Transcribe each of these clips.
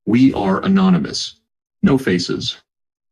We are anonymous. No faces.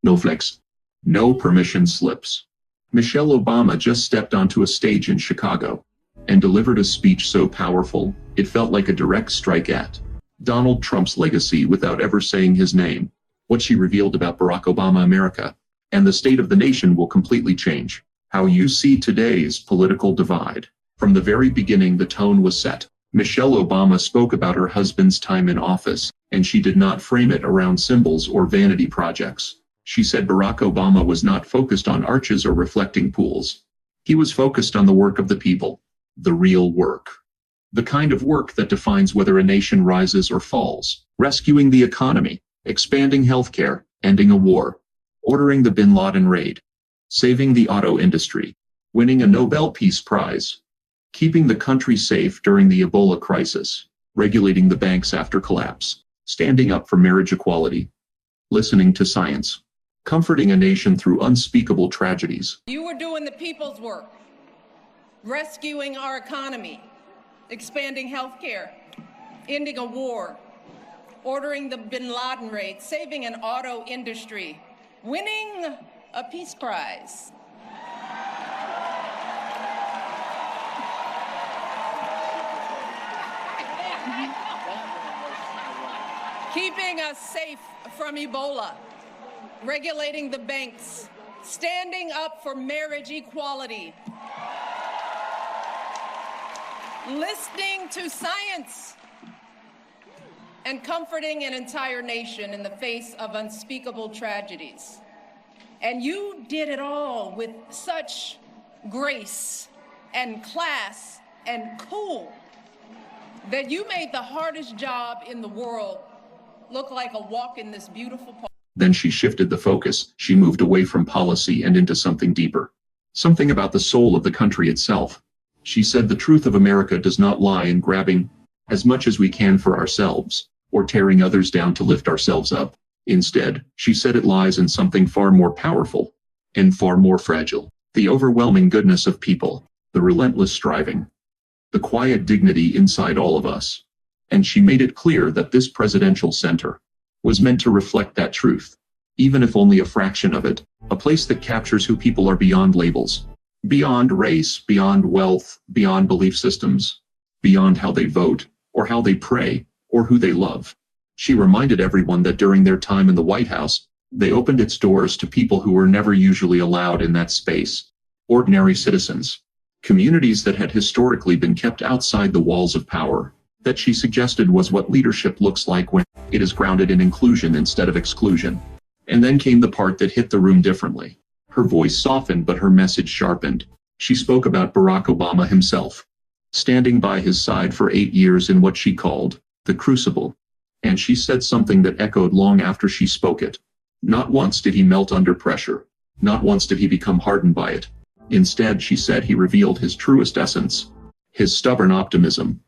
No flex. No permission slips. Michelle Obama just stepped onto a stage in Chicago and delivered a speech so powerful, it felt like a direct strike at Donald Trump's legacy without ever saying his name. What she revealed about Barack Obama America and the state of the nation will completely change how you see today's political divide. From the very beginning, the tone was set. Michelle Obama spoke about her husband's time in office, and she did not frame it around symbols or vanity projects. She said Barack Obama was not focused on arches or reflecting pools. He was focused on the work of the people, the real work. The kind of work that defines whether a nation rises or falls, rescuing the economy, expanding healthcare, ending a war, ordering the bin Laden raid, saving the auto industry, winning a Nobel Peace Prize, keeping the country safe during the Ebola crisis, regulating the banks after collapse, standing up for marriage equality, listening to science, comforting a nation through unspeakable tragedies. You were doing the people's work, rescuing our economy, expanding healthcare, ending a war, ordering the bin Laden raid, saving an auto industry, winning a peace prize. Keeping us safe from Ebola, regulating the banks, standing up for marriage equality, listening to science, and comforting an entire nation in the face of unspeakable tragedies. And you did it all with such grace and class and cool that you made the hardest job in the world look like a walk in this beautiful park. Then she shifted the focus. She moved away from policy and into something deeper. Something about the soul of the country itself. She said the truth of America does not lie in grabbing as much as we can for ourselves, or tearing others down to lift ourselves up. Instead, she said it lies in something far more powerful and far more fragile. The overwhelming goodness of people, the relentless striving, the quiet dignity inside all of us. And she made it clear that this presidential center was meant to reflect that truth, even if only a fraction of it, a place that captures who people are beyond labels, beyond race, beyond wealth, beyond belief systems, beyond how they vote, or how they pray, or who they love. She reminded everyone that during their time in the White House, they opened its doors to people who were never usually allowed in that space, ordinary citizens, communities that had historically been kept outside the walls of power. That she suggested was what leadership looks like when it is grounded in inclusion instead of exclusion. And then came the part that hit the room differently. Her voice softened, but her message sharpened. She spoke about Barack Obama himself, standing by his side for 8 years in what she called the crucible. And she said something that echoed long after she spoke it. Not once did he melt under pressure. Not once did he become hardened by it. Instead, she said he revealed his truest essence, his stubborn optimism,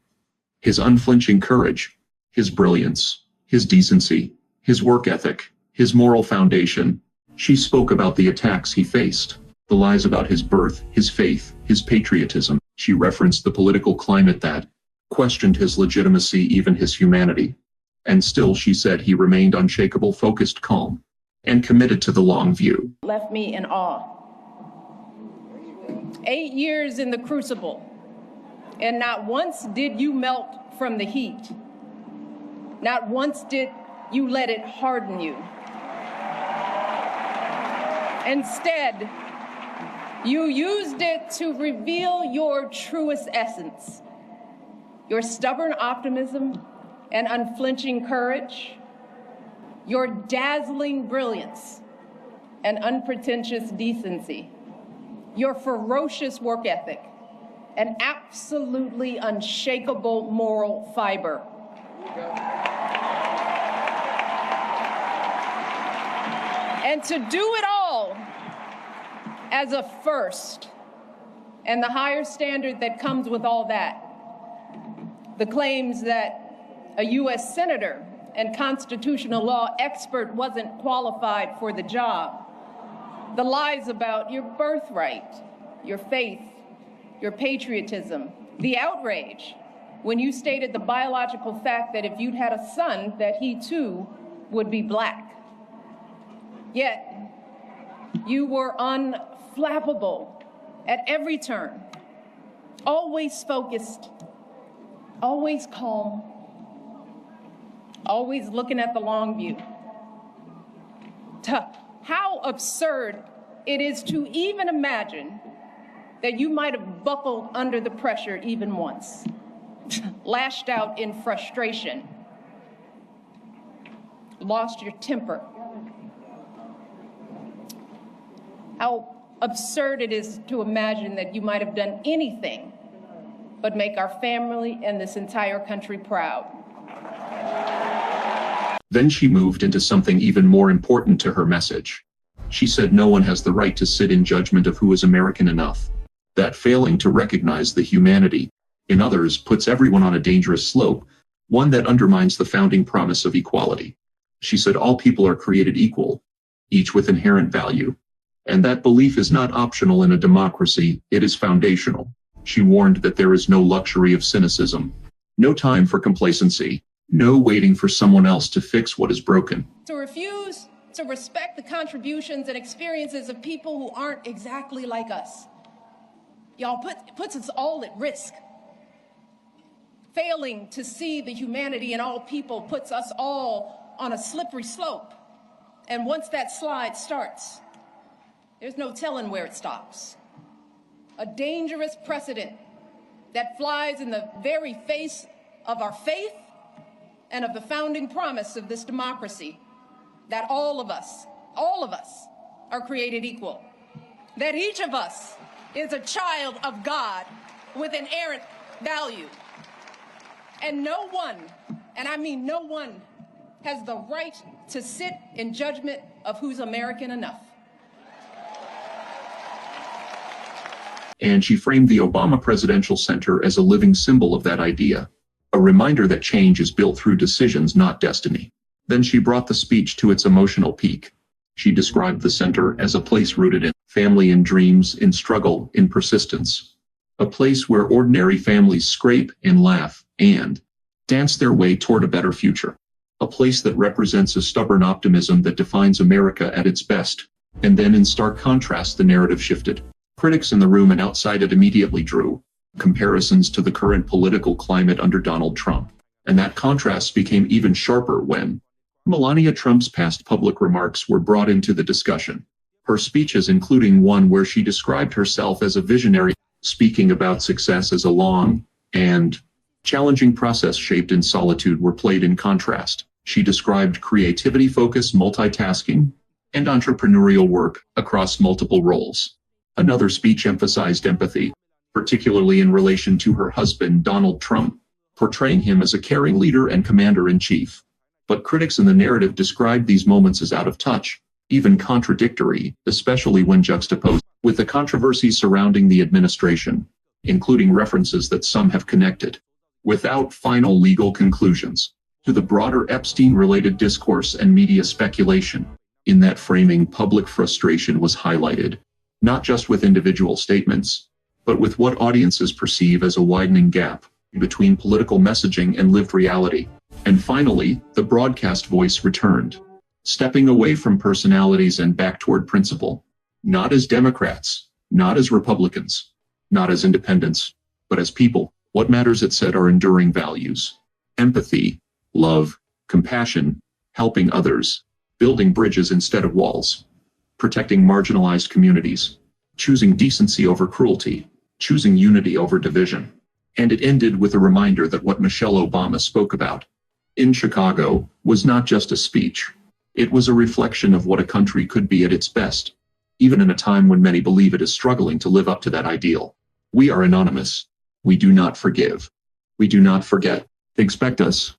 his unflinching courage, his brilliance, his decency, his work ethic, his moral foundation. She spoke about the attacks he faced, the lies about his birth, his faith, his patriotism. She referenced the political climate that questioned his legitimacy, even his humanity. And still, she said, he remained unshakable, focused, calm, and committed to the long view. Left me in awe. 8 years in the crucible, and not once did you melt from the heat. Not once did you let it harden you. Instead, you used it to reveal your truest essence, your stubborn optimism and unflinching courage, your dazzling brilliance and unpretentious decency, your ferocious work ethic, an absolutely unshakable moral fiber. And to do it all as a first, and the higher standard that comes with all that, the claims that a U.S. senator and constitutional law expert wasn't qualified for the job, the lies about your birthright, your faith, your patriotism, the outrage when you stated the biological fact that if you'd had a son, that he too would be black. Yet, you were unflappable at every turn, always focused, always calm, always looking at the long view. How absurd it is to even imagine that you might have buckled under the pressure even once, lashed out in frustration, lost your temper. How absurd it is to imagine that you might have done anything but make our family and this entire country proud. Then she moved into something even more important to her message. She said no one has the right to sit in judgment of who is American enough. That failing to recognize the humanity in others puts everyone on a dangerous slope, one that undermines the founding promise of equality. She said all people are created equal, each with inherent value. And that belief is not optional in a democracy, it is foundational. She warned that there is no luxury of cynicism, no time for complacency, no waiting for someone else to fix what is broken. To refuse to respect the contributions and experiences of people who aren't exactly like us, y'all, puts us all at risk. Failing to see the humanity in all people puts us all on a slippery slope. And once that slide starts, there's no telling where it stops. A dangerous precedent that flies in the very face of our faith and of the founding promise of this democracy, that all of us are created equal, that each of us is a child of God with inerrant value. And no one, and I mean no one, has the right to sit in judgment of who's American enough. And she framed the Obama Presidential Center as a living symbol of that idea, a reminder that change is built through decisions, not destiny. Then she brought the speech to its emotional peak. She described the center as a place rooted in family, in dreams, in struggle, in persistence. A place where ordinary families scrape and laugh and dance their way toward a better future. A place that represents a stubborn optimism that defines America at its best. And then in stark contrast, the narrative shifted. Critics in the room and outside it immediately drew comparisons to the current political climate under Donald Trump. And that contrast became even sharper when Melania Trump's past public remarks were brought into the discussion. Her speeches, including one where she described herself as a visionary, speaking about success as a long and challenging process shaped in solitude, were played in contrast. She described creativity-focused multitasking and entrepreneurial work across multiple roles. Another speech emphasized empathy, particularly in relation to her husband, Donald Trump, portraying him as a caring leader and commander-in-chief. But critics in the narrative described these moments as out of touch, even contradictory, especially when juxtaposed with the controversies surrounding the administration, including references that some have connected, without final legal conclusions, to the broader Epstein-related discourse and media speculation. In that framing, public frustration was highlighted, not just with individual statements, but with what audiences perceive as a widening gap between political messaging and lived reality. And finally, the broadcast voice returned, stepping away from personalities and back toward principle. Not as Democrats, not as Republicans, not as independents, but as people. What matters, it said, are enduring values: empathy, love, compassion, helping others, building bridges instead of walls, protecting marginalized communities, choosing decency over cruelty, choosing unity over division. And it ended with a reminder that what Michelle Obama spoke about in Chicago was not just a speech. It was a reflection of what a country could be at its best, even in a time when many believe it is struggling to live up to that ideal. We are anonymous. We do not forgive. We do not forget. Expect us